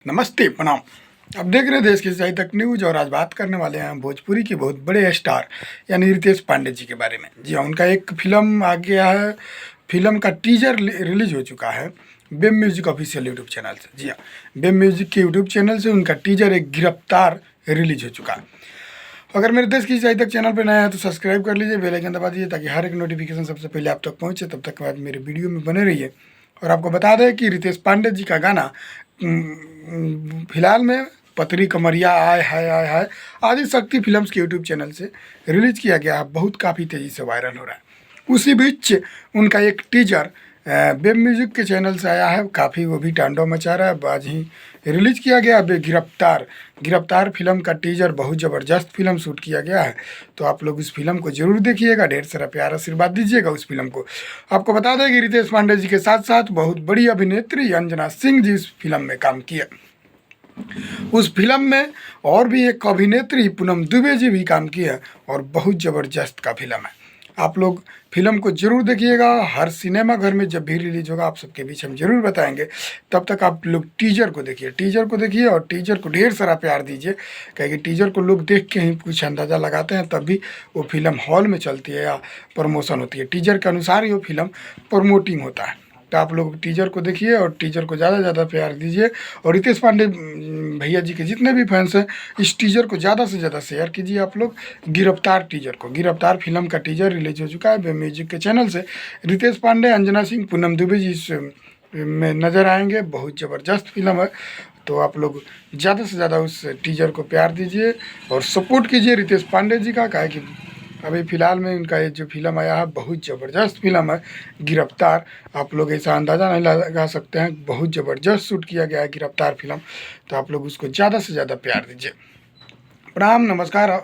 नमस्ते प्रणाम। अब देख रहे हैं देश की सही तक न्यूज और आज बात करने वाले हैं भोजपुरी के बहुत बड़े स्टार यानी रितेश पांडे जी के बारे में। जी हाँ, उनका एक फिल्म आ गया है, फिल्म का टीजर रिलीज हो चुका है बेम म्यूजिक ऑफिशियल यूट्यूब चैनल से। जी हाँ, बेम म्यूजिक के यूट्यूब चैनल से उनका टीजर एक गिरफ्तार रिलीज हो चुका है। अगर मेरे देश की सही तक चैनल पर नया है तो सब्सक्राइब कर लीजिए, बेल आइकन दबा दीजिए ताकि हर एक नोटिफिकेशन सबसे पहले आप तक पहुँचे। तब तक बाद मेरे वीडियो में बने रहिए। और आपको बता दें कि रितेश पांडे जी का गाना फिलहाल में पतरी कमरिया आय हाय आय हाय आदि शक्ति फिल्म्स के यूट्यूब चैनल से रिलीज किया गया है, बहुत काफ़ी तेज़ी से वायरल हो रहा है। उसी बीच उनका एक टीजर बेब म्यूजिक के चैनल से आया है, काफ़ी वो भी तांडव मचा रहा है। आज ही रिलीज किया गया गिरफ्तार फिल्म का टीजर बहुत ज़बरदस्त फिल्म शूट किया गया है। तो आप लोग इस फिल्म को जरूर देखिएगा, ढेर सारा प्यार आशीर्वाद दीजिएगा उस फिल्म को। आपको बता दें कि रितेश पांडे जी के साथ साथ बहुत बड़ी अभिनेत्री अंजना सिंह जी इस फिल्म में काम किए। उस फिल्म में और भी एक अभिनेत्री पूनम दुबे जी भी काम किए और बहुत ज़बरदस्त का फिल्म है। आप लोग फिल्म को जरूर देखिएगा। हर सिनेमा घर में जब भी रिलीज होगा आप सबके बीच हम जरूर बताएंगे। तब तक आप लोग टीजर को देखिए और टीजर को ढेर सारा प्यार दीजिए, क्योंकि टीजर को लोग देख के ही कुछ अंदाज़ा लगाते हैं, तभी वो फिल्म हॉल में चलती है या प्रमोशन होती है। टीजर के अनुसार ही वो फिल्म प्रमोटिंग होता है। तो आप लोग टीजर को देखिए और टीजर को ज़्यादा से ज़्यादा प्यार दीजिए। और रितेश पांडे भैया जी के जितने भी फैंस हैं इस टीजर को ज़्यादा से ज़्यादा शेयर कीजिए आप लोग। गिरफ्तार फिल्म का टीजर रिलीज हो चुका है बेब म्यूजिक के चैनल से। रितेश पांडे, अंजना सिंह, पूनम दुबे जी इस में नज़र आएंगे। बहुत ज़बरदस्त फिल्म है, तो आप लोग ज़्यादा से ज़्यादा उस टीजर को प्यार दीजिए और सपोर्ट कीजिए रितेश पांडे जी का। क्या है कि अभी फ़िलहाल में इनका ये जो फिल्म आया है बहुत ज़बरदस्त फिल्म है गिरफ्तार। आप लोग ऐसा अंदाज़ा नहीं लगा सकते हैं, बहुत ज़बरदस्त शूट किया गया है गिरफ्तार फिल्म। तो आप लोग उसको ज़्यादा से ज़्यादा प्यार दीजिए। प्रणाम, नमस्कार।